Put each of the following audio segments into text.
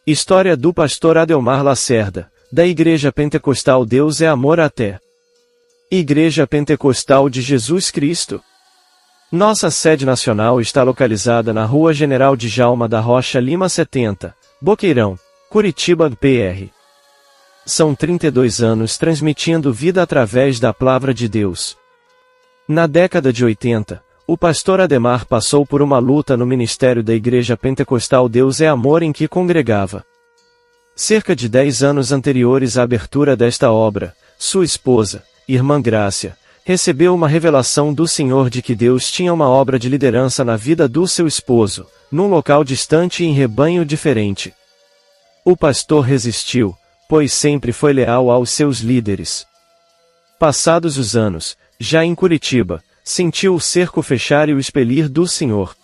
História do pastor Adelmar Lacerda, da Igreja Pentecostal Deus é Amor Até. Igreja Pentecostal de Jesus Cristo. Nossa sede nacional está localizada na Rua General Djalma da Rocha Lima 70, Boqueirão, Curitiba, PR. São 32 anos transmitindo vida através da Palavra de Deus. Na década de 80, o pastor Ademar passou por uma luta no ministério da Igreja Pentecostal Deus é Amor em que congregava. Cerca de 10 anos anteriores à abertura desta obra, sua esposa, Irmã Grácia, recebeu uma revelação do Senhor de que Deus tinha uma obra de liderança na vida do seu esposo, num local distante e em rebanho diferente. O pastor resistiu, pois sempre foi leal aos seus líderes. Passados os anos, já em Curitiba, sentiu o cerco fechar e o expelir do Senhor.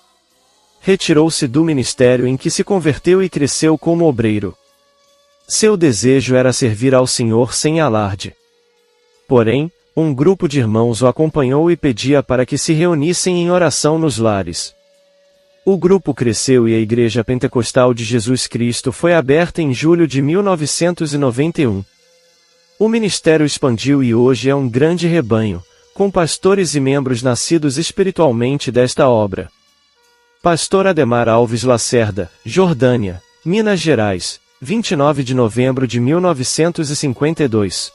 Retirou-se do ministério em que se converteu e cresceu como obreiro. Seu desejo era servir ao Senhor sem alarde. Porém, um grupo de irmãos o acompanhou e pedia para que se reunissem em oração nos lares. O grupo cresceu e a Igreja Pentecostal de Jesus Cristo foi aberta em julho de 1991. O ministério expandiu e hoje é um grande rebanho, com pastores e membros nascidos espiritualmente desta obra. Pastor Ademar Alves Lacerda, Jordânia, Minas Gerais, 29 de novembro de 1952.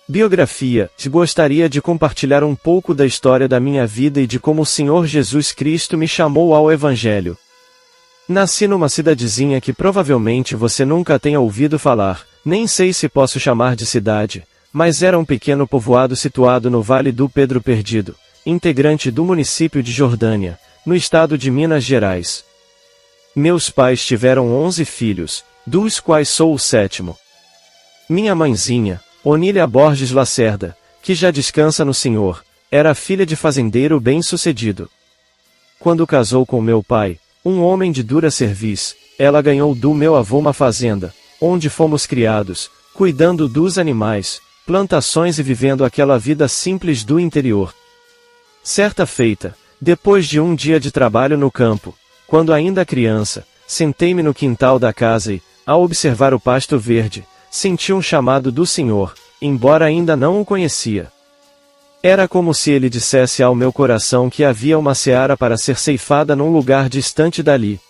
Biografia: gostaria de compartilhar um pouco da história da minha vida e de como o Senhor Jesus Cristo me chamou ao Evangelho. Nasci numa cidadezinha que provavelmente você nunca tenha ouvido falar, nem sei se posso chamar de cidade, mas era um pequeno povoado situado no Vale do Pedro Perdido, integrante do município de Jordânia, no estado de Minas Gerais. Meus pais tiveram 11 filhos, dos quais sou o sétimo. Minha mãezinha, Onília Borges Lacerda, que já descansa no Senhor, era filha de fazendeiro bem-sucedido. Quando casou com meu pai, um homem de dura cerviz, ela ganhou do meu avô uma fazenda, onde fomos criados, cuidando dos animais, plantações e vivendo aquela vida simples do interior. Certa feita, depois de um dia de trabalho no campo, quando ainda criança, sentei-me no quintal da casa e, ao observar o pasto verde, senti um chamado do Senhor, embora ainda não o conhecia. Era como se ele dissesse ao meu coração que havia uma seara para ser ceifada num lugar distante dali.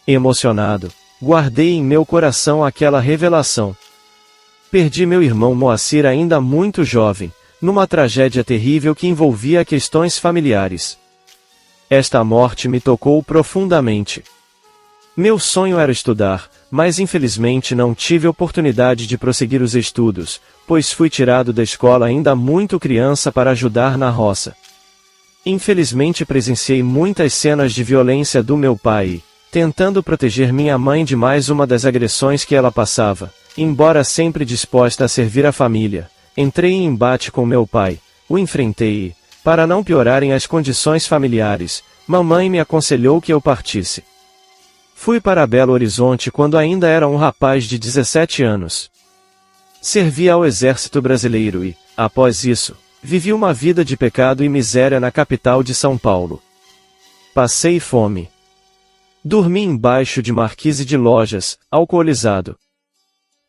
Emocionado, guardei em meu coração aquela revelação. Perdi meu irmão Moacir ainda muito jovem, numa tragédia terrível que envolvia questões familiares. Esta morte me tocou profundamente. Meu sonho era estudar, mas infelizmente não tive oportunidade de prosseguir os estudos, pois fui tirado da escola ainda muito criança para ajudar na roça. Infelizmente presenciei muitas cenas de violência do meu pai e, tentando proteger minha mãe de mais uma das agressões que ela passava, embora sempre disposta a servir a família, entrei em embate com meu pai, o enfrentei e, para não piorarem as condições familiares, mamãe me aconselhou que eu partisse. Fui para Belo Horizonte quando ainda era um rapaz de 17 anos. Servi ao Exército Brasileiro e, após isso, vivi uma vida de pecado e miséria na capital de São Paulo. Passei fome. Dormi embaixo de marquise de lojas, alcoolizado.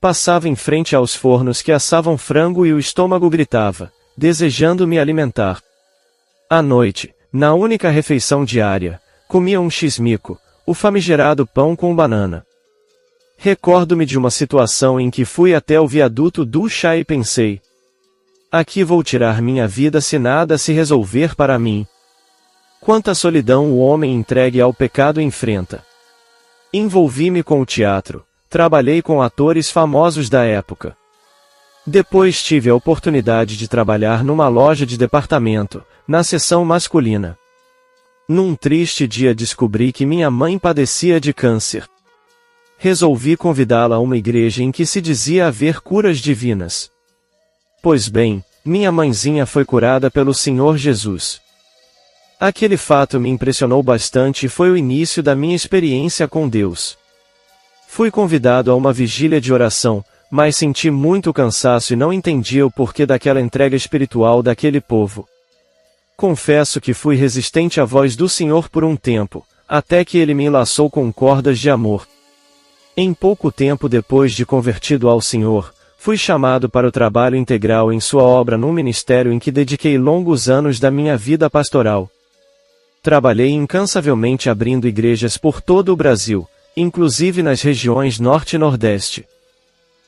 Passava em frente aos fornos que assavam frango e o estômago gritava, desejando me alimentar. À noite, na única refeição diária, comia um x-mico, o famigerado pão com banana. Recordo-me de uma situação em que fui até o viaduto do chá e pensei: aqui vou tirar minha vida se nada se resolver para mim. Quanta solidão o homem entregue ao pecado enfrenta. Envolvi-me com o teatro. Trabalhei com atores famosos da época. Depois tive a oportunidade de trabalhar numa loja de departamento, na seção masculina. Num triste dia descobri que minha mãe padecia de câncer. Resolvi convidá-la a uma igreja em que se dizia haver curas divinas. Pois bem, minha mãezinha foi curada pelo Senhor Jesus. Aquele fato me impressionou bastante e foi o início da minha experiência com Deus. Fui convidado a uma vigília de oração, mas senti muito cansaço e não entendia o porquê daquela entrega espiritual daquele povo. Confesso que fui resistente à voz do Senhor por um tempo, até que ele me enlaçou com cordas de amor. Em pouco tempo depois de convertido ao Senhor, fui chamado para o trabalho integral em sua obra num ministério em que dediquei longos anos da minha vida pastoral. Trabalhei incansavelmente abrindo igrejas por todo o Brasil, inclusive nas regiões Norte e Nordeste.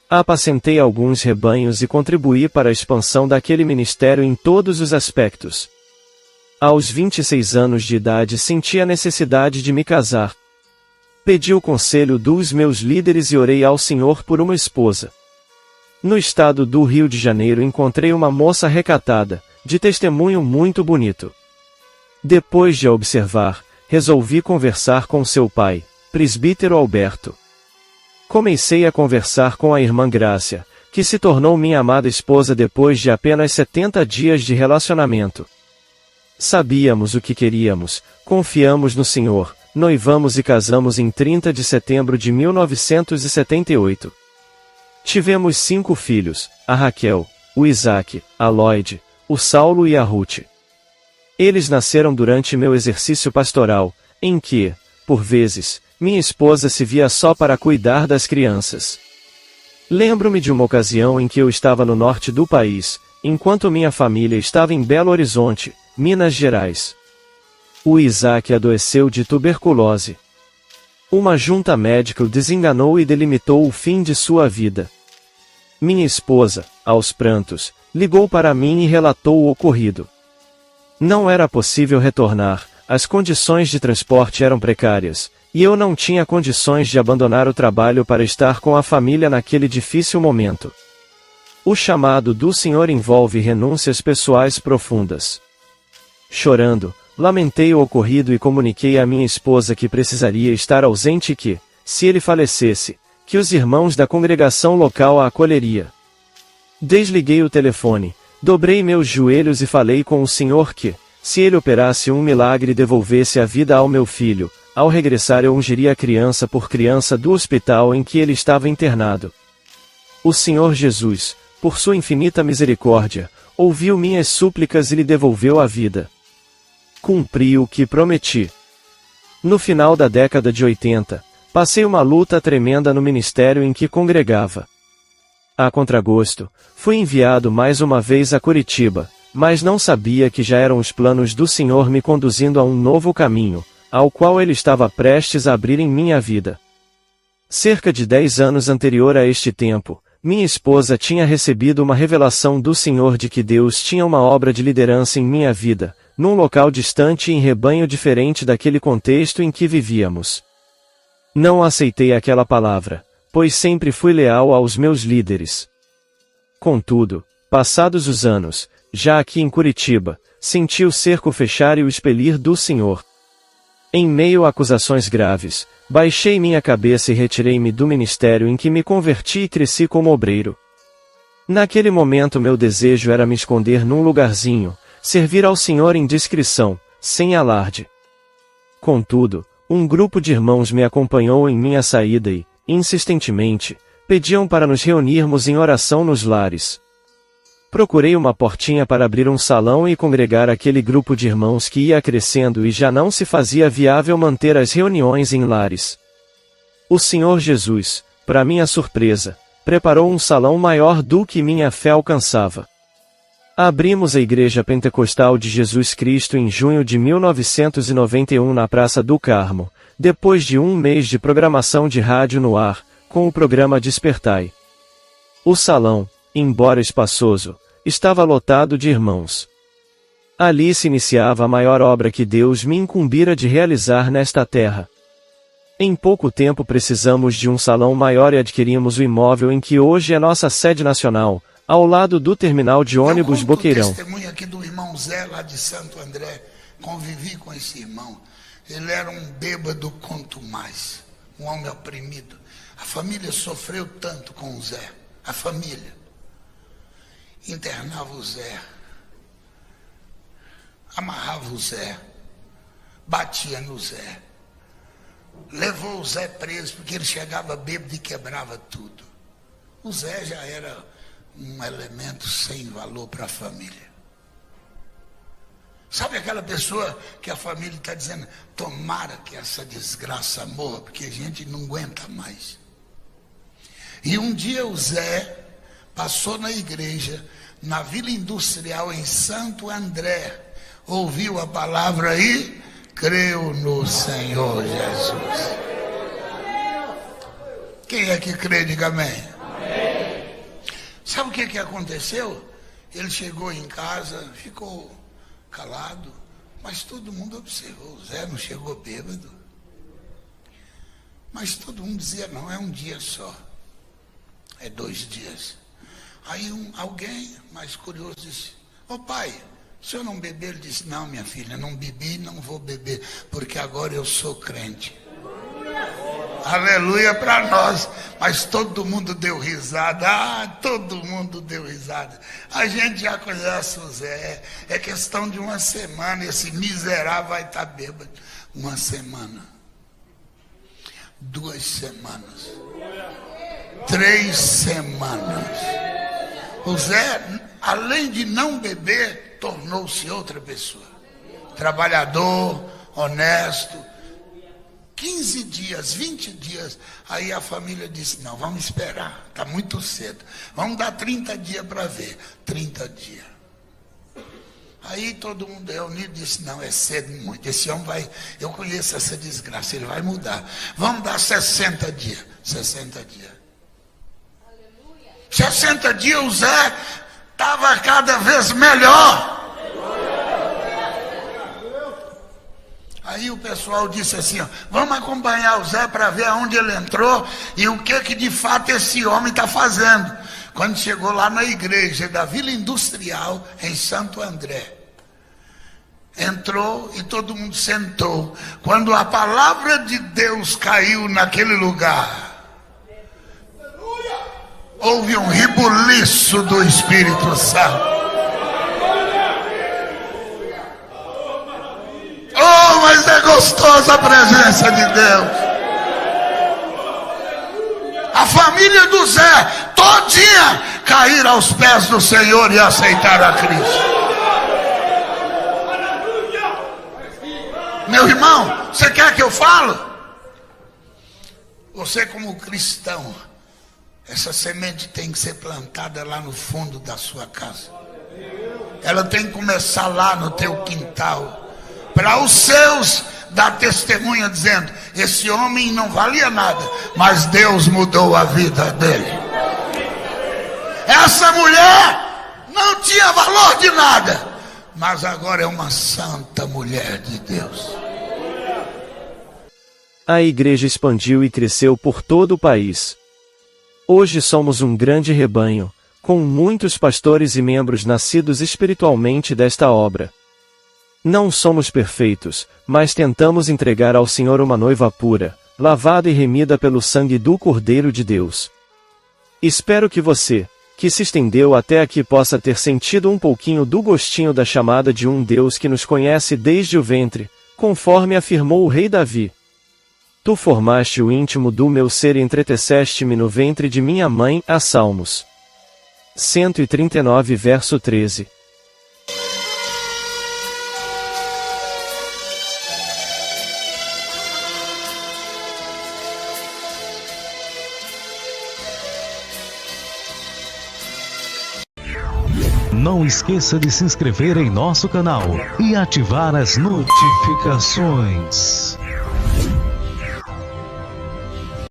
Apacentei alguns rebanhos e contribuí para a expansão daquele ministério em todos os aspectos. Aos 26 anos de idade senti a necessidade de me casar. Pedi o conselho dos meus líderes e orei ao Senhor por uma esposa. No estado do Rio de Janeiro encontrei uma moça recatada, de testemunho muito bonito. Depois de a observar, resolvi conversar com seu pai, presbítero Alberto. Comecei a conversar com a irmã Grácia, que se tornou minha amada esposa depois de apenas 70 dias de relacionamento. Sabíamos o que queríamos, confiamos no Senhor, noivamos e casamos em 30 de setembro de 1978. Tivemos 5 filhos, a Raquel, o Isaac, a Lloyd, o Saulo e a Ruth. Eles nasceram durante meu exercício pastoral, em que, por vezes, minha esposa se via só para cuidar das crianças. Lembro-me de uma ocasião em que eu estava no norte do país, enquanto minha família estava em Belo Horizonte, Minas Gerais. O Isaac adoeceu de tuberculose. Uma junta médica o desenganou e delimitou o fim de sua vida. Minha esposa, aos prantos, ligou para mim e relatou o ocorrido. Não era possível retornar, as condições de transporte eram precárias, e eu não tinha condições de abandonar o trabalho para estar com a família naquele difícil momento. O chamado do Senhor envolve renúncias pessoais profundas. Chorando, lamentei o ocorrido e comuniquei à minha esposa que precisaria estar ausente e que, se ele falecesse, que os irmãos da congregação local a acolheria. Desliguei o telefone, dobrei meus joelhos e falei com o Senhor que, se ele operasse um milagre e devolvesse a vida ao meu filho, ao regressar eu ungiria criança por criança do hospital em que ele estava internado. O Senhor Jesus, por sua infinita misericórdia, ouviu minhas súplicas e lhe devolveu a vida. Cumpri o que prometi. No final da década de 80, passei uma luta tremenda no ministério em que congregava. A contragosto, fui enviado mais uma vez a Curitiba, mas não sabia que já eram os planos do Senhor me conduzindo a um novo caminho, ao qual Ele estava prestes a abrir em minha vida. Cerca de 10 anos anterior a este tempo, minha esposa tinha recebido uma revelação do Senhor de que Deus tinha uma obra de liderança em minha vida, num local distante e em rebanho diferente daquele contexto em que vivíamos. Não aceitei aquela palavra, pois sempre fui leal aos meus líderes. Contudo, passados os anos, já aqui em Curitiba, senti o cerco fechar e o expelir do Senhor. Em meio a acusações graves, baixei minha cabeça e retirei-me do ministério em que me converti e cresci como obreiro. Naquele momento meu desejo era me esconder num lugarzinho, servir ao Senhor em discrição, sem alarde. Contudo, um grupo de irmãos me acompanhou em minha saída e, insistentemente, pediam para nos reunirmos em oração nos lares. Procurei uma portinha para abrir um salão e congregar aquele grupo de irmãos que ia crescendo e já não se fazia viável manter as reuniões em lares. O Senhor Jesus, para minha surpresa, preparou um salão maior do que minha fé alcançava. Abrimos a Igreja Pentecostal de Jesus Cristo em junho de 1991 na Praça do Carmo, depois de um mês de programação de rádio no ar, com o programa Despertai. O salão, embora espaçoso, estava lotado de irmãos. Ali se iniciava a maior obra que Deus me incumbira de realizar nesta terra. Em pouco tempo precisamos de um salão maior e adquirimos o imóvel em que hoje é nossa sede nacional, ao lado do terminal de ônibus Boqueirão. Eu testemunho aqui do irmão Zé, lá de Santo André. Convivi com esse irmão. Ele era um bêbado quanto mais, um homem oprimido. A família sofreu tanto com o Zé. A família internava o Zé, amarrava o Zé, batia no Zé, levou o Zé preso porque ele chegava bêbado e quebrava tudo. O Zé já era um elemento sem valor para a família. Sabe aquela pessoa que a família está dizendo, tomara que essa desgraça morra, porque a gente não aguenta mais. E um dia o Zé passou na igreja, na Vila Industrial, em Santo André, ouviu a palavra e creu no Senhor Jesus. Quem é que crê, diga amém. Sabe o que aconteceu? Ele chegou em casa, ficou calado, mas todo mundo observou. O Zé não chegou bêbado. Mas todo mundo dizia, não, é um dia só. É 2 dias. Aí alguém mais curioso disse, ô pai, o senhor não bebeu? Ele disse, não, minha filha, não bebi e não vou beber, porque agora eu sou crente. Aleluia para nós. Mas todo mundo deu risada. Todo mundo deu risada. A gente já conhece o Zé. É questão de uma semana. Esse miserável vai estar bêbado. 1 semana. 2 semanas. 3 semanas. O Zé, além de não beber, tornou-se outra pessoa. Trabalhador, honesto. 15 dias, 20 dias, aí a família disse, não, vamos esperar, está muito cedo, vamos dar 30 dias para ver, 30 dias. Aí todo mundo reunido disse, não, é cedo muito, esse homem vai, eu conheço essa desgraça, ele vai mudar, vamos dar 60 dias, 60 dias. 60 dias o Zé estava cada vez melhor. Aí o pessoal disse assim, ó, vamos acompanhar o Zé para ver aonde ele entrou e o que de fato esse homem está fazendo. Quando chegou lá na igreja da Vila Industrial, em Santo André, entrou e todo mundo sentou. Quando a palavra de Deus caiu naquele lugar, houve um rebuliço do Espírito Santo. Oh, mas é gostosa a presença de Deus. A família do Zé, todinha, cair aos pés do Senhor e aceitar a Cristo. Meu irmão, você quer que eu fale? Você como cristão, essa semente tem que ser plantada lá no fundo da sua casa. Ela tem que começar lá no teu quintal. Para os seus dar testemunha dizendo, esse homem não valia nada, mas Deus mudou a vida dele. Essa mulher não tinha valor de nada, mas agora é uma santa mulher de Deus. A igreja expandiu e cresceu por todo o país. Hoje somos um grande rebanho, com muitos pastores e membros nascidos espiritualmente desta obra. Não somos perfeitos, mas tentamos entregar ao Senhor uma noiva pura, lavada e remida pelo sangue do Cordeiro de Deus. Espero que você, que se estendeu até aqui, possa ter sentido um pouquinho do gostinho da chamada de um Deus que nos conhece desde o ventre, conforme afirmou o rei Davi. Tu formaste o íntimo do meu ser e entreteceste-me no ventre de minha mãe. A Salmos 139 verso 13. Não esqueça de se inscrever em nosso canal e ativar as notificações.